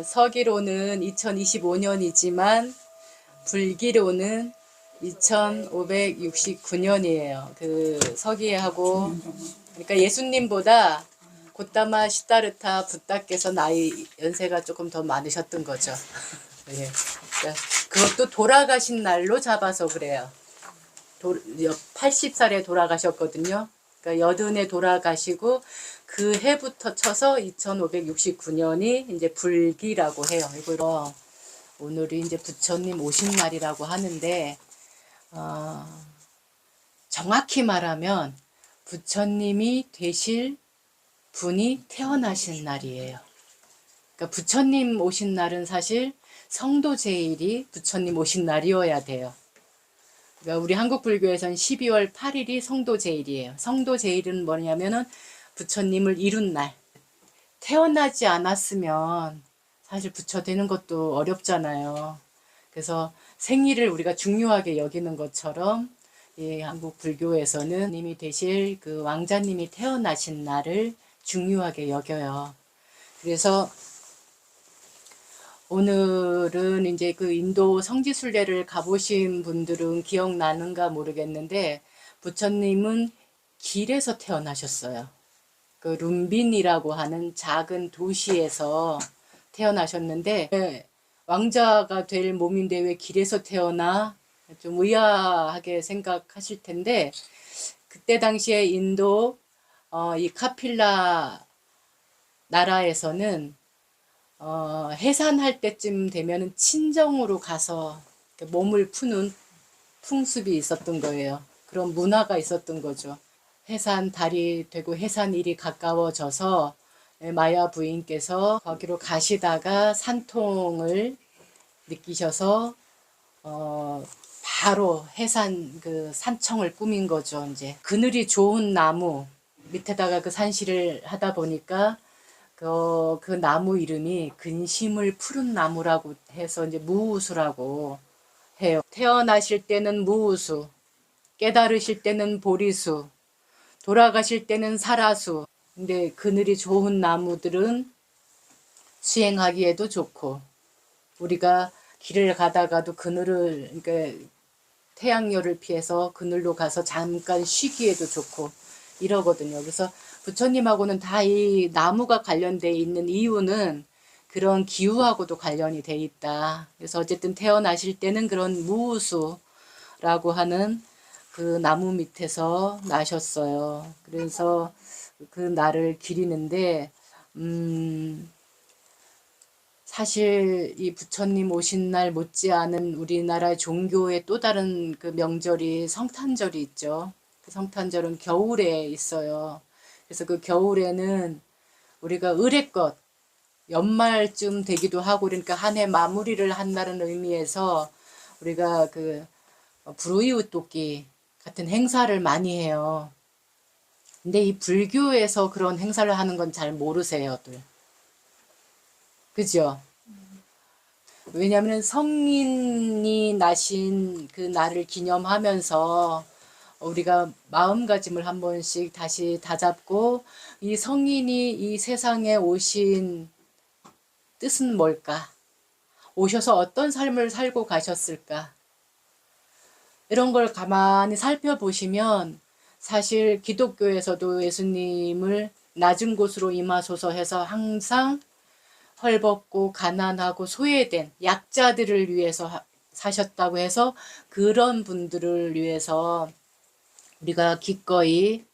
서기로는 2025년이지만 불기로는 2569년이에요. 그 서기하고 그러니까 예수님보다 고다마 시다르타 붓다께서 나이 연세가 조금 더 많으셨던 거죠. 예. 그러니까 그것도 돌아가신 날로 잡아서 그래요. 80살에 돌아가셨거든요. 그러니까 여든에 돌아가시고 그 해부터 쳐서 2569년이 이제 불기라고 해요. 이거 오늘이 이제 부처님 오신 날이라고 하는데 정확히 말하면 부처님이 되실 분이 태어나신 날이에요. 그러니까 부처님 오신 날은 사실 성도 제일이 부처님 오신 날이어야 돼요. 그러니까 우리 한국 불교에서는 12월 8일이 성도 제일이에요. 성도 제일은 뭐냐면은 부처님을 이룬 날. 태어나지 않았으면 사실 부처 되는 것도 어렵잖아요. 그래서 생일을 우리가 중요하게 여기는 것처럼 이 한국 불교에서는 님이 되실 그 왕자님이 태어나신 날을 중요하게 여겨요. 그래서 오늘은 이제 그 인도 성지순례를 가보신 분들은 기억나는가 모르겠는데 부처님은 길에서 태어나셨어요. 그 룸빈이라고 하는 작은 도시에서 태어나셨는데 왕자가 될 몸인데 왜 길에서 태어나? 좀 의아하게 생각하실 텐데 그때 당시에 인도 이 카필라 나라에서는 해산할 때쯤 되면은 친정으로 가서 몸을 푸는 풍습이 있었던 거예요. 그런 문화가 있었던 거죠. 해산 달이 되고 해산일이 가까워져서 마야 부인께서 거기로 가시다가 산통을 느끼셔서 바로 해산 그 산청을 꾸민 거죠. 이제 그늘이 좋은 나무 밑에다가 그 산실을 하다 보니까 그 나무 이름이 근심을 푸른 나무라고 해서 이제 무우수라고 해요. 태어나실 때는 무우수, 깨달으실 때는 보리수, 돌아가실 때는 사라수. 근데 그늘이 좋은 나무들은 수행하기에도 좋고 우리가 길을 가다가도 그늘을 그러니까 태양열을 피해서 그늘로 가서 잠깐 쉬기에도 좋고 이러거든요. 그래서 부처님하고는 다 이 나무가 관련돼 있는 이유는 그런 기후하고도 관련이 돼 있다. 그래서 어쨌든 태어나실 때는 그런 무우수라고 하는 그 나무 밑에서 나셨어요. 그래서 그 날을 기리는데 사실 이 부처님 오신 날 못지않은 우리나라 종교의 또 다른 그 명절이 성탄절이 있죠. 그 성탄절은 겨울에 있어요. 그래서 그 겨울에는 우리가 의례껏 연말쯤 되기도 하고 그러니까 한 해 마무리를 한다는 의미에서 우리가 그 불우이웃돕기 같은 행사를 많이 해요. 근데 이 불교에서 그런 행사를 하는 건 잘 모르세요들. 그죠? 왜냐하면 성인이 나신 그 날을 기념하면서 우리가 마음가짐을 한 번씩 다시 다잡고 이 성인이 이 세상에 오신 뜻은 뭘까? 오셔서 어떤 삶을 살고 가셨을까? 이런 걸 가만히 살펴보시면 사실 기독교에서도 예수님을 낮은 곳으로 임하소서 해서 항상 헐벗고 가난하고 소외된 약자들을 위해서 사셨다고 해서 그런 분들을 위해서 우리가 기꺼이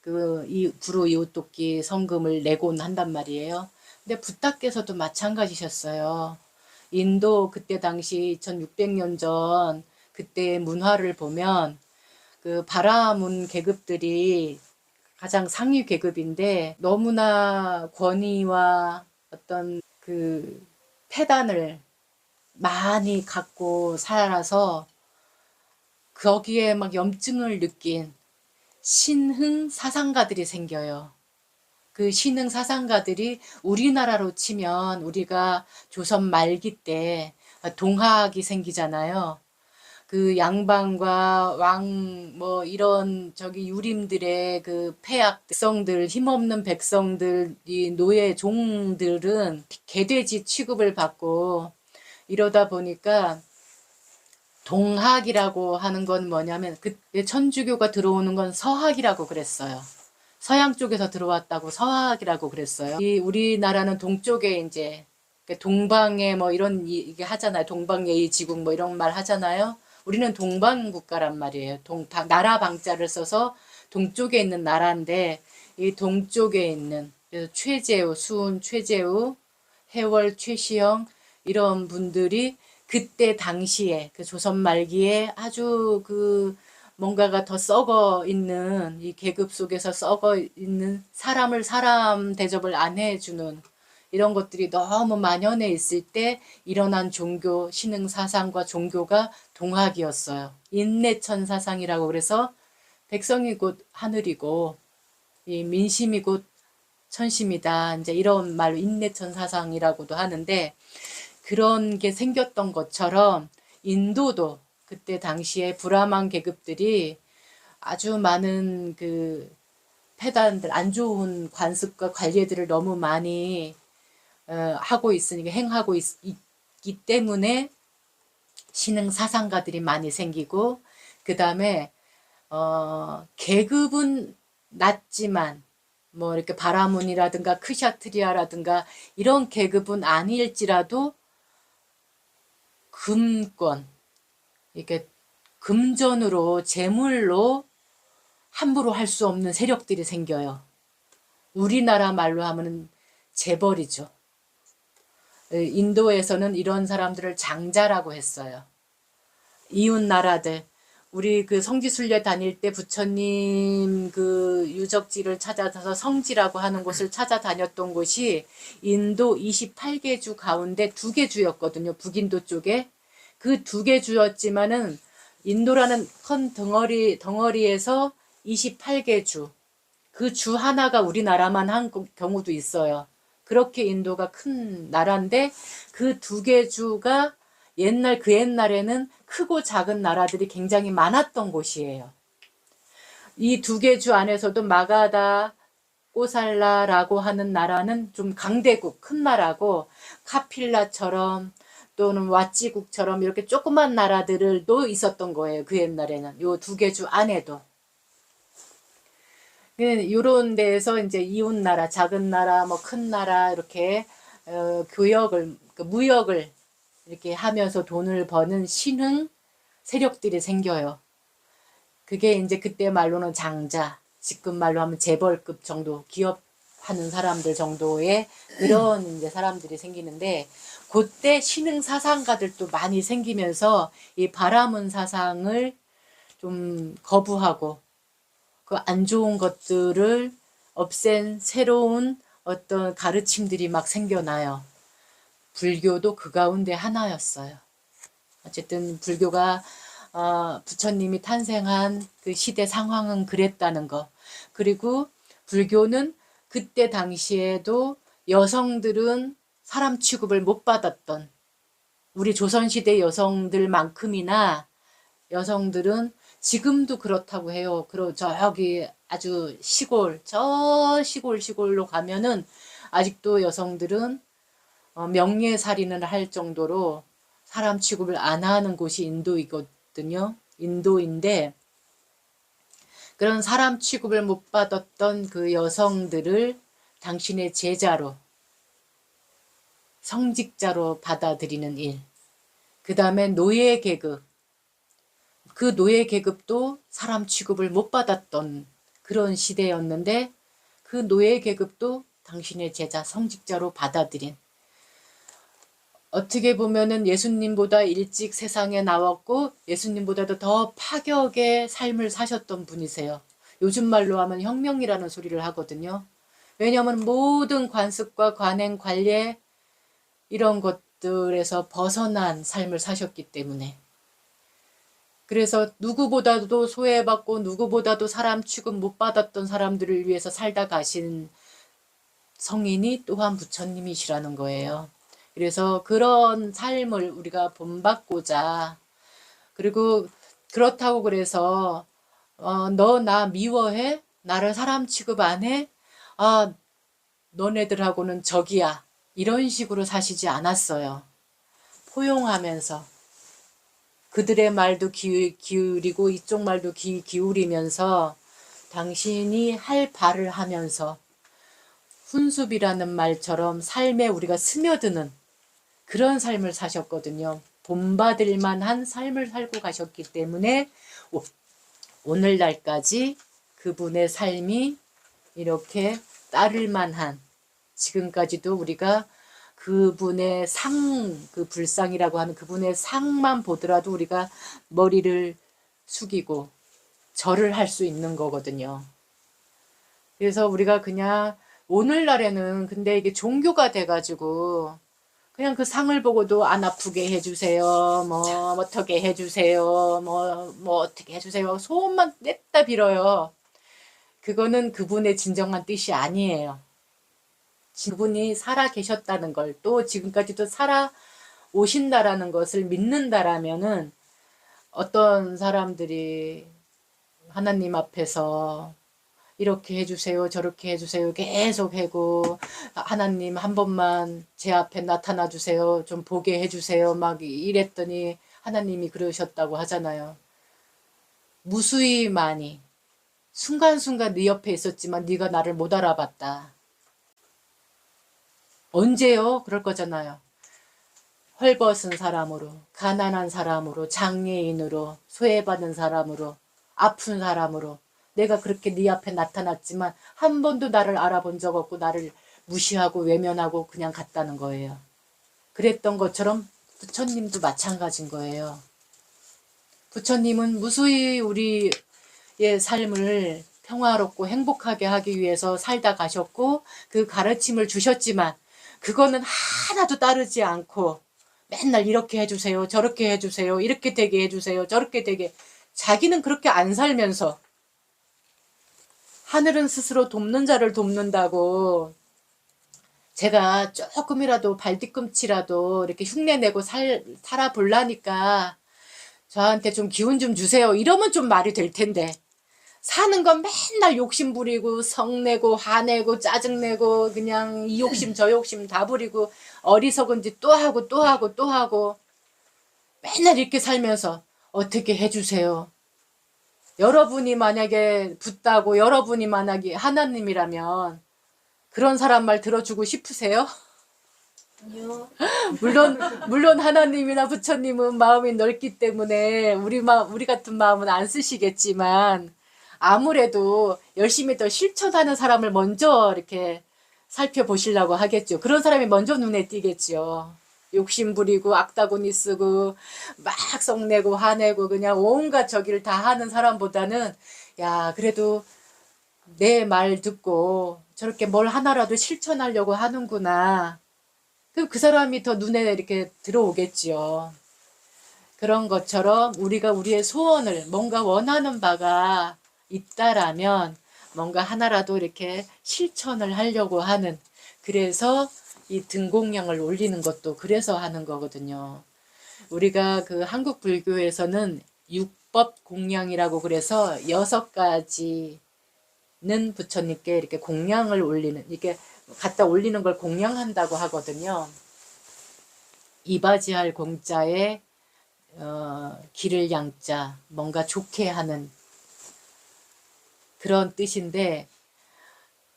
그 이 불우 이웃돕기 성금을 내곤 한단 말이에요. 근데 부다께서도 마찬가지셨어요. 인도 그때 당시 2600년 전 그때 문화를 보면 그 바라문 계급들이 가장 상위 계급인데 너무나 권위와 어떤 그 패단을 많이 갖고 살아서 거기에 막 염증을 느낀 신흥 사상가들이 생겨요. 그 신흥 사상가들이 우리나라로 치면 우리가 조선 말기 때 동학이 생기잖아요. 그 양반과 왕 뭐 이런 저기 유림들의 그 폐악 백성들, 힘없는 백성들이 노예 종들은 개돼지 취급을 받고 이러다 보니까 동학이라고 하는 건 뭐냐면 그때 천주교가 들어오는 건 서학이라고 그랬어요. 서양 쪽에서 들어왔다고 서학이라고 그랬어요. 이 우리나라는 동쪽에 이제 동방에 뭐 이런 이게 하잖아요. 동방예의지국 뭐 이런 말 하잖아요. 우리는 동방 국가란 말이에요. 나라 방자를 써서 동쪽에 있는 나라인데 이 동쪽에 있는 그래서 최재우, 수훈 최재우, 해월 최시영 이런 분들이 그때 당시에 그 조선 말기에 아주 그 뭔가가 더 썩어 있는 이 계급 속에서 썩어 있는 사람을 사람 대접을 안 해주는 이런 것들이 너무 만연해 있을 때 일어난 종교, 신흥 사상과 종교가 동학이었어요. 인내천 사상이라고 그래서 백성이 곧 하늘이고 이 민심이 곧 천심이다. 이제 이런 말로 인내천 사상이라고도 하는데 그런 게 생겼던 것처럼 인도도 그때 당시에 브라만 계급들이 아주 많은 그 폐단들 안 좋은 관습과 관례들을 너무 많이 하고 있으니까 행하고 있기 때문에 신흥 사상가들이 많이 생기고 그 다음에 계급은 낮지만 뭐 이렇게 바라문이라든가 크샤트리아라든가 이런 계급은 아닐지라도 금권 이렇게 금전으로 재물로 함부로 할 수 없는 세력들이 생겨요. 우리나라 말로 하면은 재벌이죠. 인도에서는 이런 사람들을 장자라고 했어요. 이웃 나라들 우리 그 성지순례 다닐 때 부처님 그 유적지를 찾아서 성지라고 하는 곳을 찾아다녔던 곳이 인도 28개 주 가운데 2개 주였거든요. 북인도 쪽에. 그 2개 주였지만은 인도라는 큰 덩어리에서 28개 주. 그 주 하나가 우리나라만 한 경우도 있어요. 그렇게 인도가 큰 나라인데 그 2개 주가 그 옛날에는 크고 작은 나라들이 굉장히 많았던 곳이에요. 이 2개 주 안에서도 마가다, 꼬살라라고 하는 나라는 좀 강대국, 큰 나라고 카필라처럼 또는 왓지국처럼 이렇게 조그만 나라들도 있었던 거예요. 그 옛날에는 요 2개 주 안에도. 이런 데에서 이제 이웃 나라, 작은 나라, 뭐 큰 나라 이렇게 교역을, 무역을 이렇게 하면서 돈을 버는 신흥 세력들이 생겨요. 그게 이제 그때 말로는 장자, 지금 말로 하면 재벌급 정도, 기업하는 사람들 정도의 그런 이제 사람들이 생기는데, 그때 신흥 사상가들도 많이 생기면서 이 바라문 사상을 좀 거부하고, 그 안 좋은 것들을 없앤 새로운 어떤 가르침들이 막 생겨나요. 불교도 그 가운데 하나였어요. 어쨌든 불교가 부처님이 탄생한 그 시대 상황은 그랬다는 거. 그리고 불교는 그때 당시에도 여성들은 사람 취급을 못 받았던 우리 조선시대 여성들만큼이나 여성들은 지금도 그렇다고 해요. 저기 아주 시골로 가면은 아직도 여성들은 명예살인을 할 정도로 사람 취급을 안 하는 곳이 인도이거든요. 인도인데 그런 사람 취급을 못 받았던 그 여성들을 당신의 제자로 성직자로 받아들이는 일. 그 다음에 노예 계급. 그 노예 계급도 사람 취급을 못 받았던 그런 시대였는데 그 노예 계급도 당신의 제자 성직자로 받아들인 어떻게 보면은 예수님보다 일찍 세상에 나왔고 예수님보다도 더 파격의 삶을 사셨던 분이세요. 요즘 말로 하면 혁명이라는 소리를 하거든요. 왜냐하면 모든 관습과 관행, 관례 이런 것들에서 벗어난 삶을 사셨기 때문에. 그래서 누구보다도 소외받고 누구보다도 사람 취급 못 받았던 사람들을 위해서 살다 가신 성인이 또한 부처님이시라는 거예요. 그래서 그런 삶을 우리가 본받고자 그리고 그렇다고 그래서 너 나 미워해? 나를 사람 취급 안 해? 아, 너네들하고는 적이야. 이런 식으로 사시지 않았어요. 포용하면서 그들의 말도 기울이고 이쪽 말도 기울이면서 당신이 할 바를 하면서 훈수비라는 말처럼 삶에 우리가 스며드는 그런 삶을 사셨거든요. 본받을 만한 삶을 살고 가셨기 때문에 오늘날까지 그분의 삶이 이렇게 따를 만한, 지금까지도 우리가 그분의 그 불상이라고 하는 그분의 상만 보더라도 우리가 머리를 숙이고 절을 할 수 있는 거거든요. 그래서 우리가 그냥 오늘날에는 근데 이게 종교가 돼가지고 그냥 그 상을 보고도 안 아프게 해주세요. 뭐 어떻게 해주세요. 뭐 어떻게 해주세요. 소원만 냈다 빌어요. 그거는 그분의 진정한 뜻이 아니에요. 그분이 살아 계셨다는 걸, 또 지금까지도 살아 오신다라는 것을 믿는다라면은 어떤 사람들이 하나님 앞에서 이렇게 해주세요, 저렇게 해주세요 계속 하고, 하나님 한 번만 제 앞에 나타나 주세요, 좀 보게 해주세요 막 이랬더니 하나님이 그러셨다고 하잖아요. 무수히 많이 순간순간 네 옆에 있었지만 네가 나를 못 알아봤다. 언제요? 그럴 거잖아요. 헐벗은 사람으로, 가난한 사람으로, 장애인으로, 소외받은 사람으로, 아픈 사람으로 내가 그렇게 네 앞에 나타났지만 한 번도 나를 알아본 적 없고 나를 무시하고 외면하고 그냥 갔다는 거예요. 그랬던 것처럼 부처님도 마찬가지인 거예요. 부처님은 무수히 우리의 삶을 평화롭고 행복하게 하기 위해서 살다 가셨고 그 가르침을 주셨지만 그거는 하나도 따르지 않고 맨날 이렇게 해주세요, 저렇게 해주세요, 이렇게 되게 해주세요, 저렇게 되게, 자기는 그렇게 안 살면서 하늘은 스스로 돕는 자를 돕는다고 제가 조금이라도 발뒤꿈치라도 이렇게 흉내내고 살아보려니까 저한테 좀 기운 좀 주세요. 이러면 좀 말이 될 텐데 사는 건 맨날 욕심 부리고 성내고 화내고 짜증내고 그냥 이 욕심 저 욕심 다 부리고 어리석은 짓 또 하고 또 하고 또 하고 맨날 이렇게 살면서 어떻게 해주세요. 여러분이 만약에 붙다고 여러분이 만약에 하나님이라면 그런 사람 말 들어주고 싶으세요? 아니요. 물론 하나님이나 부처님은 마음이 넓기 때문에 우리 같은 마음은 안 쓰시겠지만 아무래도 열심히 더 실천하는 사람을 먼저 이렇게 살펴보시려고 하겠죠. 그런 사람이 먼저 눈에 띄겠죠. 욕심 부리고 악다구니 쓰고 막 성내고 화내고 그냥 온갖 저기를 다 하는 사람보다는 야 그래도 내 말 듣고 저렇게 뭘 하나라도 실천하려고 하는구나. 그럼 그 사람이 더 눈에 이렇게 들어오겠지요. 그런 것처럼 우리가 우리의 소원을 뭔가 원하는 바가 있다라면 뭔가 하나라도 이렇게 실천을 하려고 하는, 그래서 이 등공량을 올리는 것도 그래서 하는 거거든요. 우리가 그 한국 불교에서는 육법 공양이라고 그래서 6가지는 부처님께 이렇게 공양을 올리는, 이렇게 갖다 올리는 걸 공양한다고 하거든요. 이바지할 공자에 기를 양자, 뭔가 좋게 하는 그런 뜻인데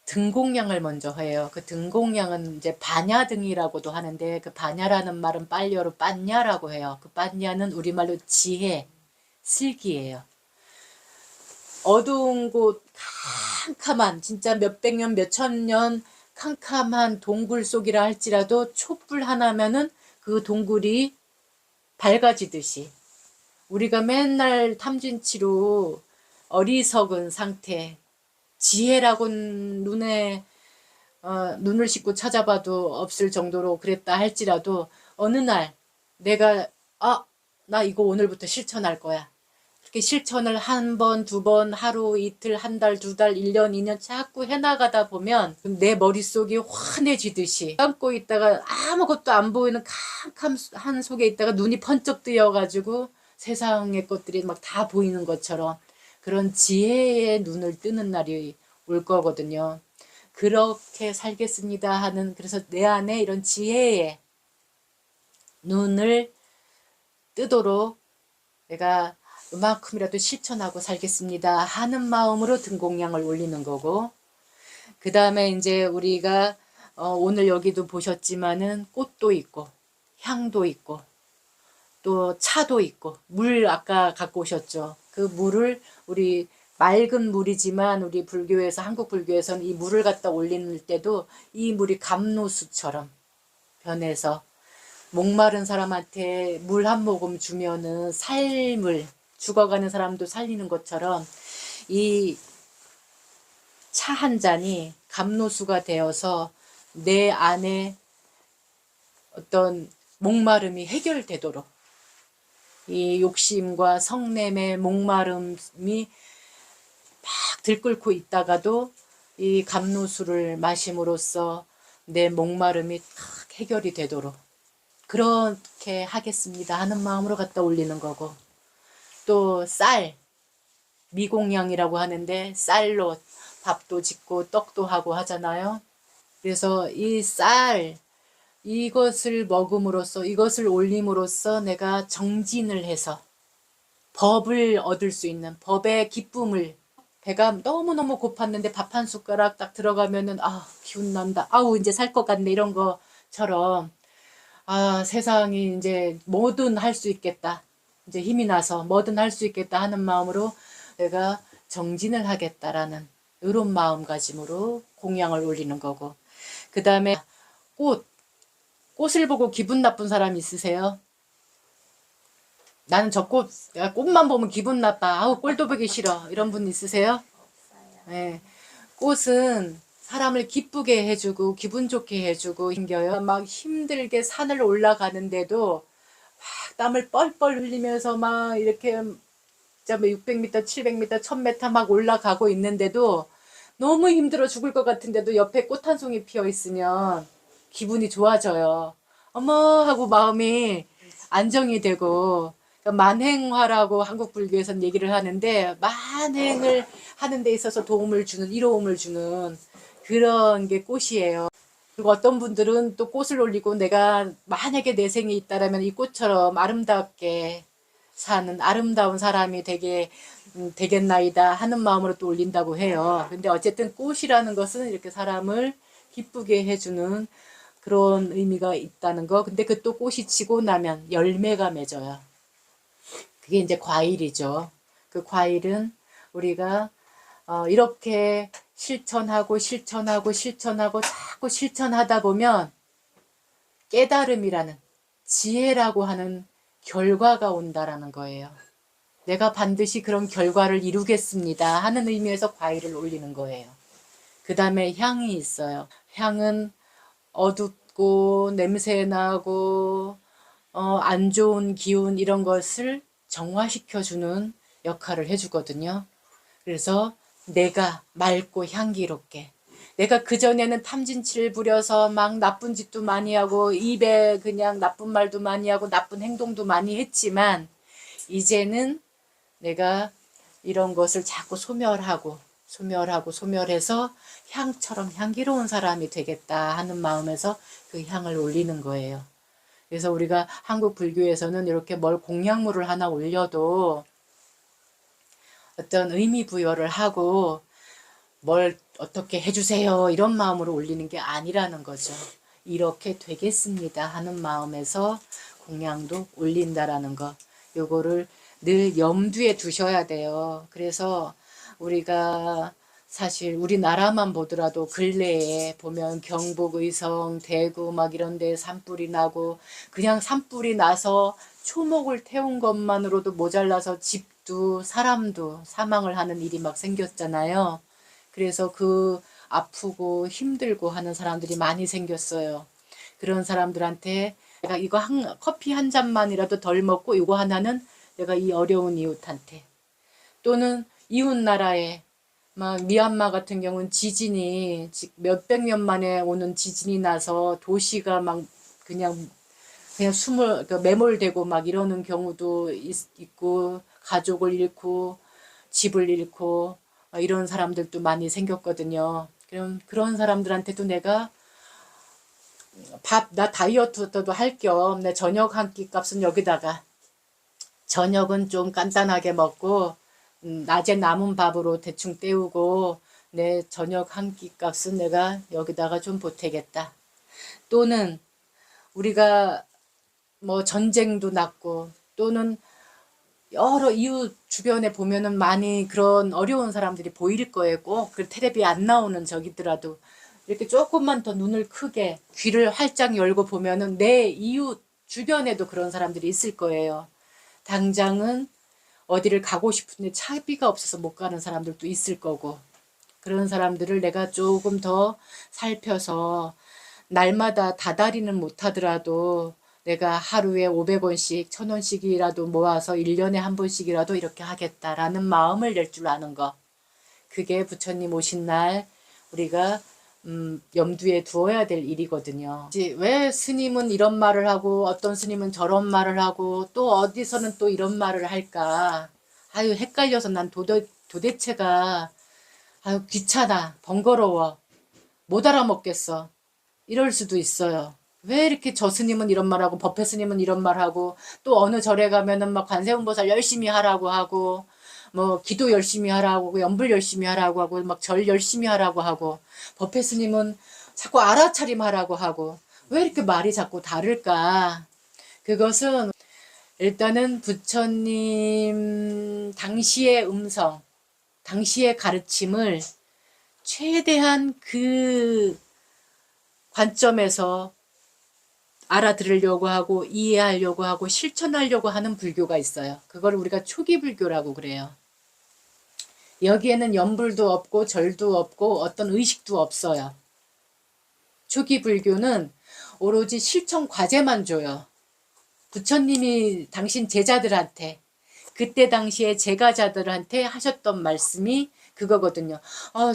등공양을 먼저 해요. 그 등공양은 이제 반야등이라고도 하는데 그 반야라는 말은 빨려로 빤야라고 해요. 그 빤야는 우리말로 지혜, 슬기예요. 어두운 곳 캄캄한 진짜 몇백 년 몇천 년 캄캄한 동굴 속이라 할지라도 촛불 하나면은 그 동굴이 밝아지듯이 우리가 맨날 탐진치로 어리석은 상태, 지혜라고는 눈을 씻고 찾아봐도 없을 정도로 그랬다 할지라도 어느 날 내가 나 이거 오늘부터 실천할 거야. 그렇게 실천을 한 번, 두 번, 하루, 이틀, 한 달, 두 달, 1년, 2년 자꾸 해나가다 보면 내 머릿속이 환해지듯이 감고 있다가 아무것도 안 보이는 캄캄한 속에 있다가 눈이 번쩍 뜨여가지고 세상의 것들이 막 다 보이는 것처럼 그런 지혜의 눈을 뜨는 날이 올 거거든요. 그렇게 살겠습니다 하는, 그래서 내 안에 이런 지혜의 눈을 뜨도록 내가 이만큼이라도 실천하고 살겠습니다 하는 마음으로 등공양을 올리는 거고, 그 다음에 이제 우리가 오늘 여기도 보셨지만은 꽃도 있고 향도 있고 또 차도 있고 물 아까 갖고 오셨죠. 그 물을 우리 맑은 물이지만 우리 불교에서, 한국 불교에서는 이 물을 갖다 올리는 때도 이 물이 감로수처럼 변해서 목마른 사람한테 물 한 모금 주면은 삶을, 죽어가는 사람도 살리는 것처럼 이 차 한 잔이 감로수가 되어서 내 안에 어떤 목마름이 해결되도록, 이 욕심과 성냄의 목마름이 막 들끓고 있다가도 이 감로수를 마심으로써 내 목마름이 탁 해결이 되도록 그렇게 하겠습니다 하는 마음으로 갖다 올리는 거고, 또 쌀, 미공양이라고 하는데 쌀로 밥도 짓고 떡도 하고 하잖아요. 그래서 이 쌀, 이것을 먹음으로써, 이것을 올림으로써 내가 정진을 해서 법을 얻을 수 있는, 법의 기쁨을, 배가 너무너무 고팠는데 밥 한 숟가락 딱 들어가면은 아 기운 난다, 아우 이제 살 것 같네, 이런 것처럼 아 세상이 이제 뭐든 할 수 있겠다, 이제 힘이 나서 뭐든 할 수 있겠다 하는 마음으로 내가 정진을 하겠다라는 이런 마음가짐으로 공양을 올리는 거고, 그 다음에 꽃을 보고 기분 나쁜 사람 있으세요? 나는 저 꽃, 내가 꽃만 보면 기분 나빠, 아우 꼴도 보기 싫어, 이런 분 있으세요? 없어요. 네. 꽃은 사람을 기쁘게 해주고 기분 좋게 해주고 생겨요. 막 힘들게 산을 올라가는데도 막 땀을 뻘뻘 흘리면서 막 이렇게 600m, 700m, 1000m 막 올라가고 있는데도 너무 힘들어 죽을 것 같은데도 옆에 꽃 한 송이 피어 있으면 기분이 좋아져요. 어머 하고 마음이 안정이 되고, 그러니까 만행화라고 한국 불교에서는 얘기를 하는데, 만행을 하는 데 있어서 도움을 주는, 이로움을 주는 그런 게 꽃이에요. 그리고 어떤 분들은 또 꽃을 올리고 내가 만약에 내 생이 있다라면 이 꽃처럼 아름답게 사는 아름다운 사람이 되겠나이다 하는 마음으로 또 올린다고 해요. 근데 어쨌든 꽃이라는 것은 이렇게 사람을 기쁘게 해주는 그런 의미가 있다는 거. 근데 그 또 꽃이 지고 나면 열매가 맺어요. 그게 이제 과일이죠. 그 과일은 우리가 이렇게 실천하고 자꾸 실천하다 보면 깨달음이라는, 지혜라고 하는 결과가 온다라는 거예요. 내가 반드시 그런 결과를 이루겠습니다 하는 의미에서 과일을 올리는 거예요. 그 다음에 향이 있어요. 향은 어둡고 냄새나고 안 좋은 기운 이런 것을 정화시켜주는 역할을 해주거든요. 그래서 내가 맑고 향기롭게, 내가 그전에는 탐진치를 부려서 막 나쁜 짓도 많이 하고 입에 그냥 나쁜 말도 많이 하고 나쁜 행동도 많이 했지만, 이제는 내가 이런 것을 자꾸 소멸해서 향처럼 향기로운 사람이 되겠다 하는 마음에서 그 향을 올리는 거예요. 그래서 우리가 한국 불교에서는 이렇게 뭘 공양물을 하나 올려도 어떤 의미 부여를 하고 뭘 어떻게 해주세요 이런 마음으로 올리는 게 아니라는 거죠. 이렇게 되겠습니다 하는 마음에서 공양도 올린다라는 거, 요거를 늘 염두에 두셔야 돼요. 그래서 우리가 사실 우리나라만 보더라도 근래에 보면 경북, 의성, 대구 막 이런 데 산불이 나고, 그냥 산불이 나서 초목을 태운 것만으로도 모자라서 집도 사람도 사망을 하는 일이 막 생겼잖아요. 그래서 그 아프고 힘들고 하는 사람들이 많이 생겼어요. 그런 사람들한테 내가 이거 커피 한 잔만이라도 덜 먹고 이거 하나는 내가 이 어려운 이웃한테, 또는 이웃 나라에 막 미얀마 같은 경우는 지진이 몇백 년 만에 오는 지진이 나서 도시가 막 그냥 그냥 숨을 매몰되고 막 이러는 경우도 있고 가족을 잃고 집을 잃고 이런 사람들도 많이 생겼거든요. 그럼 그런 사람들한테도 내가 나 다이어트도 할 겸 내 저녁 한 끼 값은 여기다가 저녁은 좀 간단하게 먹고 낮에 남은 밥으로 대충 때우고 내 저녁 한 끼 값은 내가 여기다가 좀 보태겠다. 또는 우리가 뭐 전쟁도 났고 또는 여러 이웃 주변에 보면은 많이 그런 어려운 사람들이 보일 거예요. 꼭 그 텔레비에 안 나오는 적이더라도 이렇게 조금만 더 눈을 크게 귀를 활짝 열고 보면은 내 이웃 주변에도 그런 사람들이 있을 거예요. 당장은 어디를 가고 싶은데 차비가 없어서 못 가는 사람들도 있을 거고 그런 사람들을 내가 조금 더 살펴서 날마다 다달이는 못하더라도 내가 하루에 500원씩 1000원씩이라도 모아서 1년에 한 번씩이라도 이렇게 하겠다라는 마음을 낼 줄 아는 거. 그게 부처님 오신 날 우리가 염두에 두어야 될 일이거든요. 왜 스님은 이런 말을 하고 어떤 스님은 저런 말을 하고 또 어디서는 또 이런 말을 할까? 아유 헷갈려서 난 도대체가 아유 귀찮아 번거로워 못 알아먹겠어 이럴 수도 있어요. 왜 이렇게 저 스님은 이런 말하고 법회 스님은 이런 말하고 또 어느 절에 가면은 막 관세음보살 열심히 하라고 하고 뭐 기도 열심히 하라고 연불 열심히 하라고 하고 막 절 열심히 하라고 하고 법회 스님은 자꾸 알아차림 하라고 하고 왜 이렇게 말이 자꾸 다를까? 그것은 일단은 부처님 당시의 음성, 당시의 가르침을 최대한 그 관점에서 알아들으려고 하고 이해하려고 하고 실천하려고 하는 불교가 있어요. 그걸 우리가 초기 불교라고 그래요. 여기에는 연불도 없고 절도 없고 어떤 의식도 없어요. 초기 불교는 오로지 실천 과제만 줘요. 부처님이 당신 제자들한테 그때 당시에 제가자들한테 하셨던 말씀이 그거거든요.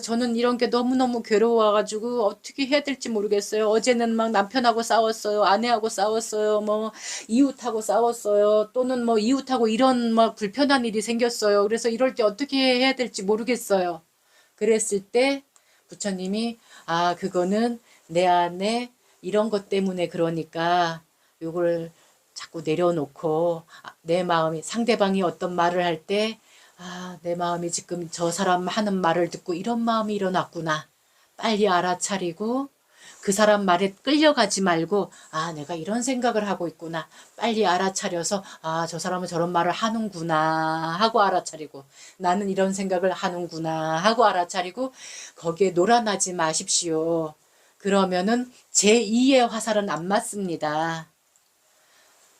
저는 이런 게 너무너무 괴로워가지고 어떻게 해야 될지 모르겠어요. 어제는 막 남편하고 싸웠어요. 아내하고 싸웠어요. 뭐 이웃하고 싸웠어요. 또는 뭐 이웃하고 이런 막 불편한 일이 생겼어요. 그래서 이럴 때 어떻게 해야 될지 모르겠어요. 그랬을 때 부처님이 그거는 내 안에 이런 것 때문에 그러니까 요걸 자꾸 내려놓고 내 마음이 상대방이 어떤 말을 할 때 내 마음이 지금 저 사람 하는 말을 듣고 이런 마음이 일어났구나. 빨리 알아차리고 그 사람 말에 끌려가지 말고 내가 이런 생각을 하고 있구나. 빨리 알아차려서 저 사람은 저런 말을 하는구나 하고 알아차리고 나는 이런 생각을 하는구나 하고 알아차리고 거기에 놀아나지 마십시오. 그러면은 제2의 화살은 안 맞습니다.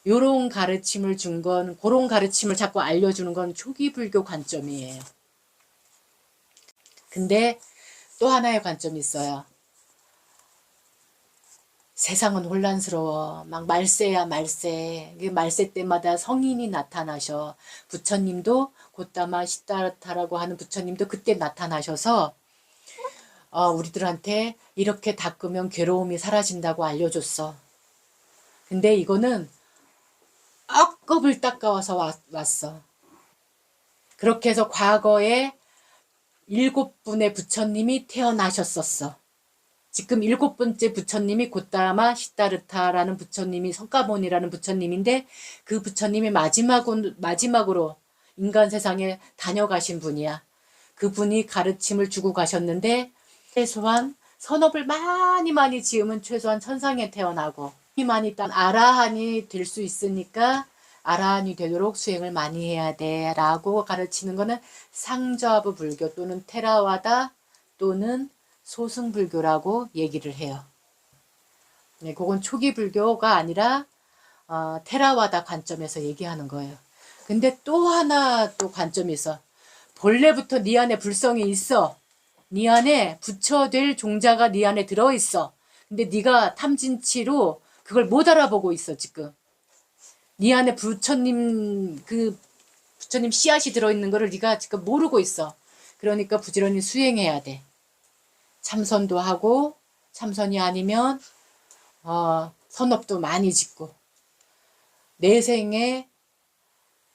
요런 가르침을 준 건, 그런 가르침을 자꾸 알려주는 건 초기 불교 관점이에요. 근데 또 하나의 관점이 있어요. 세상은 혼란스러워. 막 말세야 말세. 말세 때마다 성인이 나타나셔. 부처님도 고타마 시다르타라고 하는 부처님도 그때 나타나셔서 우리들한테 이렇게 닦으면 괴로움이 사라진다고 알려줬어. 근데 이거는 억겁을 닦아와서 왔어. 그렇게 해서 과거에 7분의 부처님이 태어나셨었어. 지금 7번째 부처님이 고타마 시다르타라는 부처님이 성가모니라는 부처님인데 그 부처님이 마지막으로 인간 세상에 다녀가신 분이야. 그분이 가르침을 주고 가셨는데 최소한 선업을 많이 지으면 최소한 천상에 태어나고 힘이 많이 딴 아라한이 될 수 있으니까 아라한이 되도록 수행을 많이 해야 돼 라고 가르치는 거는 상좌부 불교 또는 테라와다 또는 소승불교라고 얘기를 해요. 네, 그건 초기 불교가 아니라 테라와다 관점에서 얘기하는 거예요. 근데 또 하나 또 관점이 있어. 본래부터 네 안에 불성이 있어. 네 안에 부처될 종자가 네 안에 들어있어. 근데 네가 탐진치로 그걸 못 알아보고 있어 지금. 네 안에 부처님 씨앗이 들어있는 거를 네가 지금 모르고 있어. 그러니까 부지런히 수행해야 돼. 참선도 하고 참선이 아니면 선업도 많이 짓고 내 생에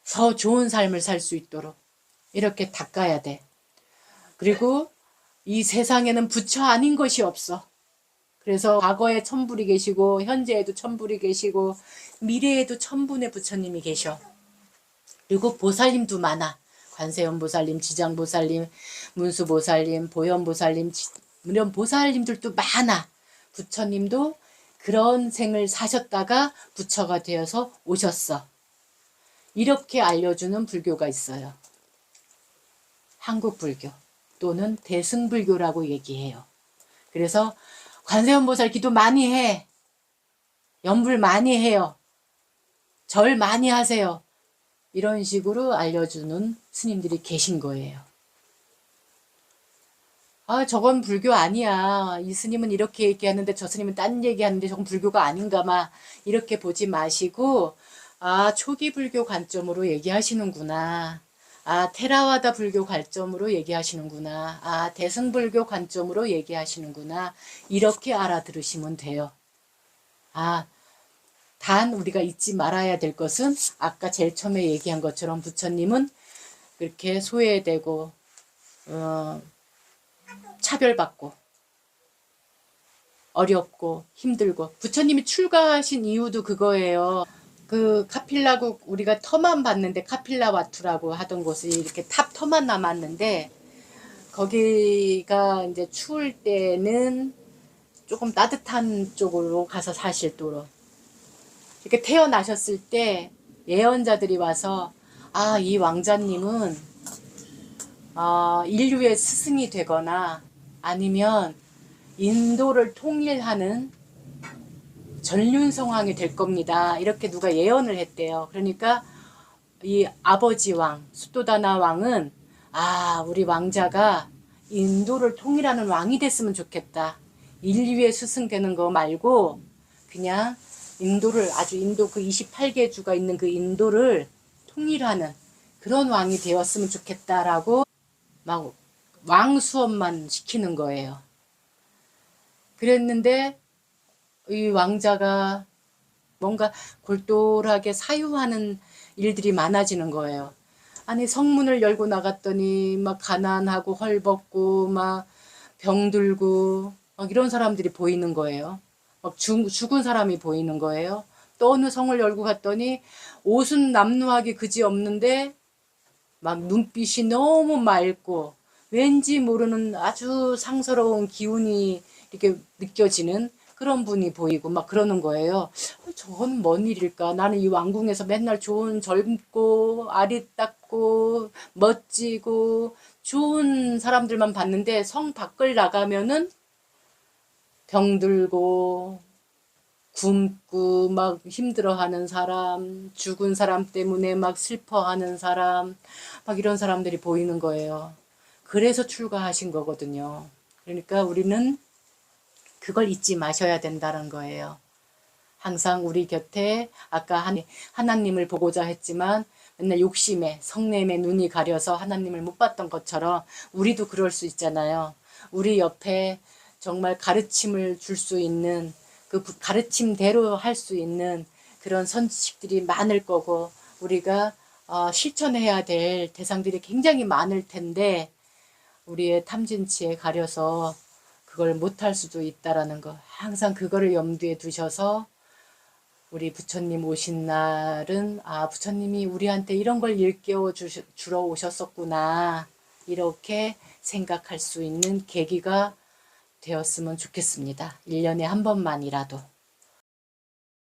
더 좋은 삶을 살 수 있도록 이렇게 닦아야 돼. 그리고 이 세상에는 부처 아닌 것이 없어. 그래서 과거에 천불이 계시고 현재에도 천불이 계시고 미래에도 천분의 부처님이 계셔. 그리고 보살님도 많아. 관세음보살님, 지장보살님, 문수보살님, 보현보살님 이런 보살님들도 많아. 부처님도 그런 생을 사셨다가 부처가 되어서 오셨어. 이렇게 알려주는 불교가 있어요. 한국 불교 또는 대승불교라고 얘기해요. 그래서 관세음보살 기도 많이 해. 염불 많이 해요. 절 많이 하세요. 이런 식으로 알려주는 스님들이 계신 거예요. 아, 저건 불교 아니야. 이 스님은 이렇게 얘기하는데 저 스님은 딴 얘기하는데 저건 불교가 아닌가 마. 이렇게 보지 마시고, 아, 초기 불교 관점으로 얘기하시는구나. 아, 테라와다 불교 관점으로 얘기하시는구나. 아, 대승불교 관점으로 얘기하시는구나. 이렇게 알아들으시면 돼요. 아, 단 우리가 잊지 말아야 될 것은 아까 제일 처음에 얘기한 것처럼 부처님은 그렇게 소외되고 차별받고 어렵고 힘들고 부처님이 출가하신 이유도 그거예요. 그 카필라국 우리가 터만 봤는데 카필라와투라고 하던 곳이 이렇게 탑 터만 남았는데 거기가 이제 추울 때는 조금 따뜻한 쪽으로 가서 사실도록 이렇게 태어나셨을 때 예언자들이 와서 아, 이 왕자님은 인류의 스승이 되거나 아니면 인도를 통일하는 전륜성왕이 될 겁니다. 이렇게 누가 예언을 했대요. 그러니까 이 아버지 왕, 수도다나 왕은 아, 우리 왕자가 인도를 통일하는 왕이 됐으면 좋겠다. 인류의 스승 되는 거 말고 그냥 인도를 아주 인도 그 28개 주가 있는 그 인도를 통일하는 그런 왕이 되었으면 좋겠다라고 막 왕 수업만 시키는 거예요. 그랬는데 이 왕자가 뭔가 골똘하게 사유하는 일들이 많아지는 거예요. 아니 성문을 열고 나갔더니 막 가난하고 헐벗고 막 병들고 막 이런 사람들이 보이는 거예요. 막 죽은 사람이 보이는 거예요. 또 어느 성을 열고 갔더니 옷은 남루하게 그지 없는데 막 눈빛이 너무 맑고 왠지 모르는 아주 상스러운 기운이 이렇게 느껴지는 그런 분이 보이고 막 그러는 거예요. 저건 뭔 일일까? 나는 이 왕궁에서 맨날 좋은 젊고 아리따고 멋지고 좋은 사람들만 봤는데 성 밖을 나가면은 병들고 굶고 막 힘들어하는 사람, 죽은 사람 때문에 막 슬퍼하는 사람, 막 이런 사람들이 보이는 거예요. 그래서 출가하신 거거든요. 그러니까 우리는 그걸 잊지 마셔야 된다는 거예요. 항상 우리 곁에 아까 하나님을 보고자 했지만 맨날 욕심에 성냄에 눈이 가려서 하나님을 못 봤던 것처럼 우리도 그럴 수 있잖아요. 우리 옆에 정말 가르침을 줄 수 있는 그 가르침대로 할 수 있는 그런 선지식들이 많을 거고 우리가 실천해야 될 대상들이 굉장히 많을 텐데 우리의 탐진치에 가려서 그걸 못할 수도 있다라는 거 항상 그거를 염두에 두셔서 우리 부처님 오신 날은 아 부처님이 우리한테 이런 걸 일깨워 주러 오셨었구나 이렇게 생각할 수 있는 계기가 되었으면 좋겠습니다. 1년에 한 번만이라도.